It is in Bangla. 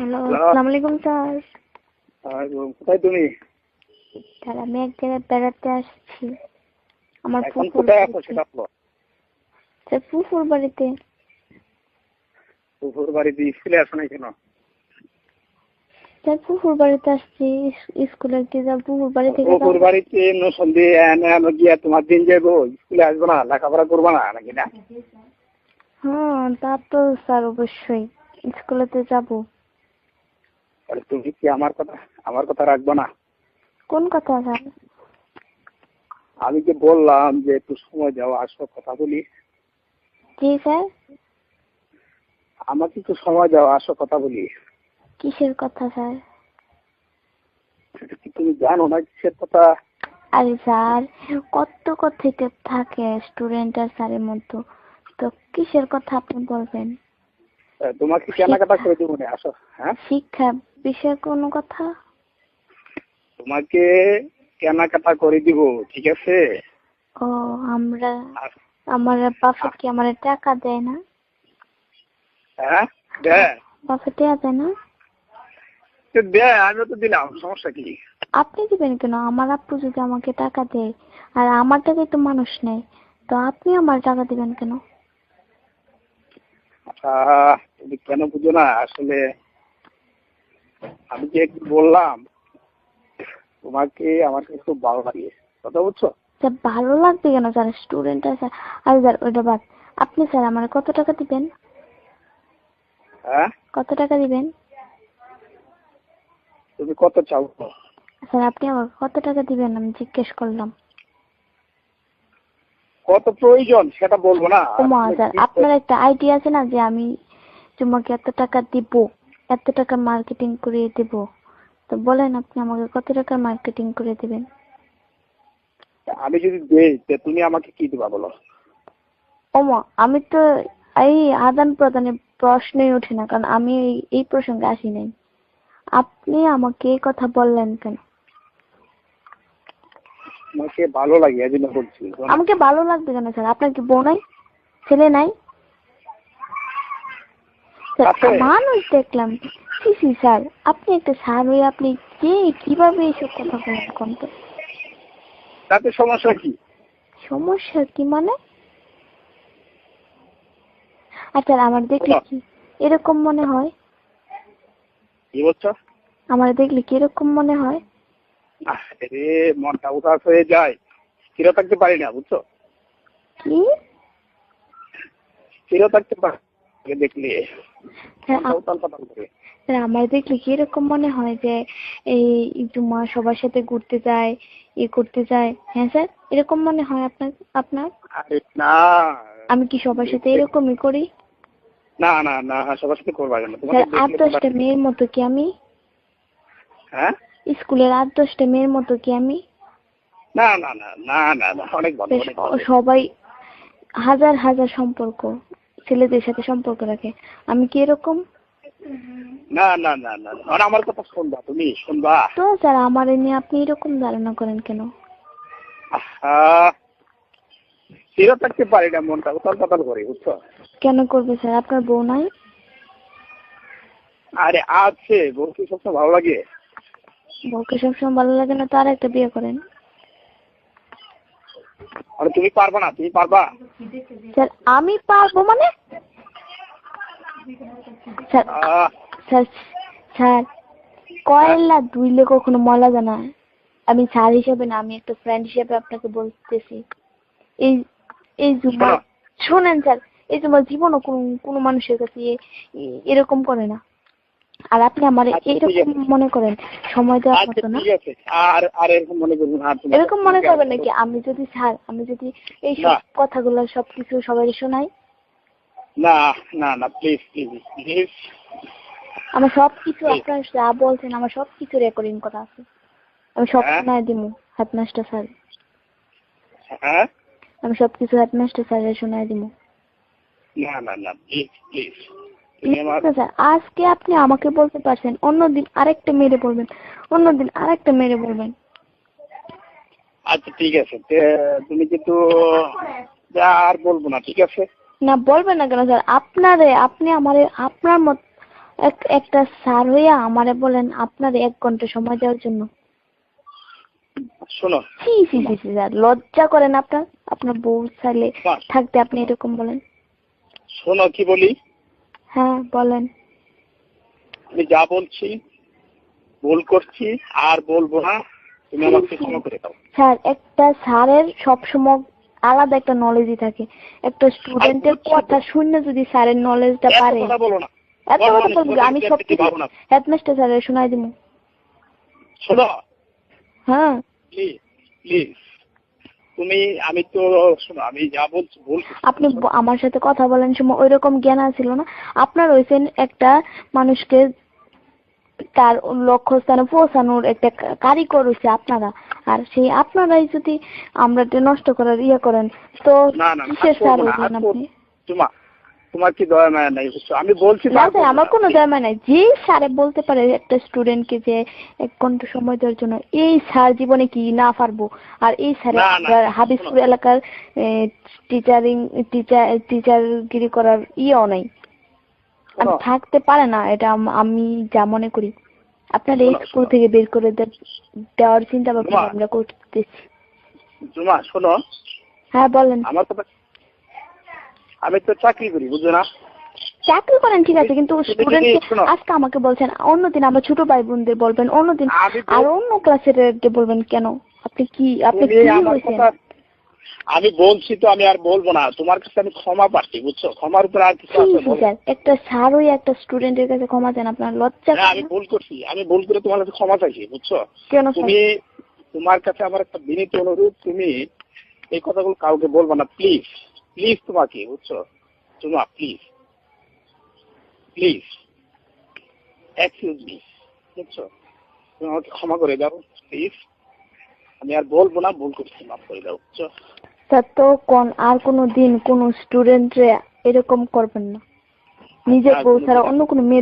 হ্যালো, আসসালামু আলাইকুম স্যার। কোথায় তুমি? স্যার আমি এক জায়গায় বেড়াতে আসছি। আমার এখন ফুফুর কোথায় আছো বাড়িতে। সেটা বলো। স্যার ফুফুর বাড়িতে। ফুফুর বাড়িতে স্কুলে আসো না কেন? স্যার ফুফুর বাড়িতে আসছি, স্কুলে গিয়ে যাব ফুফুর বাড়ি থেকে ফুফুর যাব। বাড়িতে সন্ধে গিয়া তোমার দিন যাবো, স্কুলে আসবো না, লেখাপড়া করবো না নাকি না? হ্যাঁ তা তো স্যার অবশ্যই স্কুলেতে যাব। তাহলে তুমি কি আমার কথা রাখবো না? কোন কথা স্যার? আমি যে বললাম যে একটু সময় দাও, আসো কথা বলি। জি স্যার। আমাকে একটু সময় দাও, আসো কথা বলি। কিসের কথা স্যার? সেটা কি তুমি জানো না কিসের কথা? আরে স্যার কত কথা থাকে স্টুডেন্ট আর স্যারের মধ্যে, তো কিসের কথা আপনি বলবেন? তোমাকে কেনাকাটা করে দেবো না, আসো। হ্যাঁ, শিক্ষা বিষয়ে কোনো কথা? তোমাকে কেনাকাটা করে দিব, ঠিক আছে? ও আমার বাপে কি আমার টাকা দেয় না? হ্যাঁ, দেয়। বাপে টাকা দেয় না? দেয়, আমিও তো দিলাম, সমস্যা কি? আপনি দিবেন কেন? আমার আব্বু যদি আমাকে টাকা দেয়, আর আমার টাকায় তো মানুষ নেই, তো আপনি আমার টাকা দিবেন কেন? তুমি কেন বুঝো না আসলে? আমি যে একটু বললাম তোমাকে, আমার কাছে খুব ভালো লাগে, কথা বুঝছো? স্যার ভালো লাগবে কেন স্যার? স্টুডেন্ট আছে। আর স্যার ওইটা বাদ, আপনি স্যার আমার কত টাকা দিবেন? হ্যাঁ, কত টাকা দিবেন? তুমি কত চাও? স্যার আপনি আমার কত টাকা দিবেন আমি জিজ্ঞেস করলাম। কত প্রয়োজন সেটা বলবো না। ওমা স্যার আপনার একটা আইডিয়া আছে না যে আমি তোমাকে এত টাকা দিব, এত টাকা মার্কেটিং করে দিব, তো বলেন আপনি আমাকে কত টাকার মার্কেটিং করে দিবেন? আমি যদি দেই তে তুমি আমাকে কি দিবা বলো? ওমা আমি তো এই আদান প্রদানের প্রশ্নই ওঠে না, কারণ আমি এই প্রসঙ্গে আসি নাই। আপনি আমাকে এই কথা বললেন কেন? তোমাকে ভালো লাগে এই জন্য বলছি। আমাকে ভালো লাগবে কেন স্যার? আপনার কি বউ নাই, ছেলে নাই? স্যার আছে। মানুষ দেখলাম। সি স্যার, আপনি একটা স্যার হয়ে আপনি কিভাবে এইসব কথা বলেন কোন তো? তাতে সমস্যা কি? সমস্যা কি মানে? আচ্ছা আমার দেখলে কি এরকম মনে হয়? কি বলছো? আমার দেখলে কি এরকম মনে হয়? আরে মনটা উদাস হয়ে যায়, স্থির থাকতে পারি না, বুঝছো? কি স্থির থাকতে পারি দেখলে স্যার? মনটা উতাল পাতাল করে। স্যার আমার দেখলে কি এরকম মনে হয় যে এই জুম্মা সবার সাথে ঘুরতে যায়, করতে যায়? হ্যাঁ স্যার, এরকম মনে হয় আপনার? আরে না, আমি কি সবার সাথে এরকমই করি? না না না, সবার সাথে করবা কেন? স্যার তোমাকে দেখলে 8-10টা মেয়ের মতো কি আমি? হ্যাঁ, স্কুলের 8-10টা মেয়ের মতো কি আমি? না না না না না না, অনেক ভালো, অনেক ভালো। সবাই হাজার হাজার সম্পর্ক, ছেলেদের সাথে সম্পর্ক রাখে, আমি কি এরকম? না না না না, আর আমার কথা শুনবা, তুমি শুনবা। তো স্যার আমার এ নিয়ে আপনি এরকম ধারণা করেন কেন? স্থির থাকতে পারি না, মনটা উতাল পাতাল করে, বুঝছো? কেন করবে স্যার? আপনার বউ নাই? আরে আছে, বলতে সবসময় ভালো লাগে। বউকে সবসময় ভালো লাগে না তো আর একটা বিয়ে করেন। আরে তুমি পারবা না, তুমি পারবা? স্যার আমি পারবো মানে? স্যার স্যার স্যার কয়লা ধুইলে কখনো ময়লা যায় না? আমি স্যার হিসেবে না, আমি একটা ফ্রেন্ড হিসেবে আপনাকে বলতেছি। এই এই জুম্মা শোনেন স্যার, এই জুম্মা জীবনও কোনো মানুষের কাছে এরকম করে না। আর আপনি আমার এরকম মনে করেন সময় দেওয়ার মতো না? ঠিক আছে, আর এরকম মনে করবো না। এরকম মনে করবেন নাকি আমি যদি এই সব কথাগুলো সবকিছু সবাই শোনাই? না না না, প্লিজ প্লিজ প্লিজ। আমার সবকিছু আপনার যা বলছেন আমার সবকিছু রেকর্ডিং করা আছে, আমি সব শোনায় দিব হেডমাস্টার স্যার। হ্যাঁ, আমি সবকিছু হেডমাস্টার স্যারের শোনায় দিব। না না না, প্লিজ প্লিজ। স্যার আজকে আপনি আমাকে বলতে পারছেন, অন্যদিন আরেকটা মেরে বলবেন, অন্যদিন আরেকটা মেরে বলবেন। আচ্ছা ঠিক আছে, তুমি কিন্তু আর বলবো না, ঠিক আছে? না বলবেন না কেন স্যার? আপনি আমারে আপনার মত একটা স্যার হইয়া আমারে বলেন আপনার 1 ঘন্টা সময় দেওয়ার জন্য। শোনো ছি ছি ছি ছি স্যার, লজ্জা করেন আপনার? আপনার বউ ছেলে বাহ, থাকতে আপনি এরকম বলেন? শোনো কি বলি, হ্যাঁ বলেন। আমি যা বলছি ভুল করছি আর বলবো না, তুমি আমাকে ক্ষমা করে দাও। স্যার, একটা স্যারের সবসময় আলাদা একটা নলেজই থাকে। একটা স্টুডেন্টের বুঝছি কথা শুনে যদি স্যারের নলেজটা এত পারে, কথা বলো না, এত কথা বলবো আমি সব কিছু ভাবো না। হেডমাস্টার স্যারের শোনাই দিব। শোনো হ্যাঁ প্লিজ প্লিজ, তুমি আমি তো শোনো, আমি যা বলছি ভুল করছি। আপনি আমার সাথে কথা বলেন সময় ওইরকম জ্ঞান ছিল না। আপনার হইছেন একটা মানুষকে তার লক্ষ্যস্থানে পৌঁছানোর একটা কারিগর হচ্ছে আপনারা। আর সেই আপনারাই যদি আমরা নষ্ট করার করেন, তো না না না, কিসের স্যার হইলেন আপনি? তোমার কি দয়া মায়া নাই? বুঝছো, আমি বলছি না স্যার, আমার কোনো দরকার নাই। যে স্যারে বলতে পারে একটা স্টুডেন্টকে যে 1 ঘন্টা সময় দেওয়ার জন্য, এই স্যার জীবনে কি না পারবো? আর এই স্যার না, না, আপনার হাবিবপুর এলাকার টিচারগিরি করার নাই। আমি থাকতে পারে না, এটা আমি যা মনে করি। আপনার এই স্কুল থেকে বের করে দেওয়ার চিন্তা ভাবনা আমরা করতেছি। জুমা শোনো। হ্যাঁ বলেন। আমার কথা, আমি তো চাকরি করি, বুঝছো না? চাকরি করেন ঠিক আছে, কিন্তু স্টুডেন্টকে আজকে আমাকে বলছেন, অন্যদিন আমার ছোট ভাই বোনদের বলবেন, অন্যদিন আর অন্য ক্লাসের বলবেন কেন? আপনি কি বলছেন? আমি বলছি তো, আমি আর বলবো না। তোমার কাছে আমি ক্ষমা পাচ্ছি, বুঝছো? ক্ষমার উপর আর কিছু আছে? একটা স্যার ওই একটা স্টুডেন্টের কাছে ক্ষমা চান, আপনার লজ্জা? আমি ভুল করছি, আমি ভুল করে তোমার কাছে ক্ষমা চাইছি, বুঝছো? কেন? তুমি, তোমার কাছে আমার একটা বিনীত অনুরোধ, তুমি এই কথাগুলো কাউকে বলবো না, প্লিজ প্লিজ, তোমাকে, বুঝছো? তোমার প্লিজ প্লিজ এক্সকিউজ মি, বুঝছো? তুমি আমাকে ক্ষমা করে দাও প্লিজ। আমি আর বলবো না, ভুল করছি, মাফ করে দাও, বুঝছো? স্যার তো আর কোনো দিন কোনো স্টুডেন্টরে এরকম করবেন না, নিজের বউ ছাড়া অন্য কোনো মেয়ে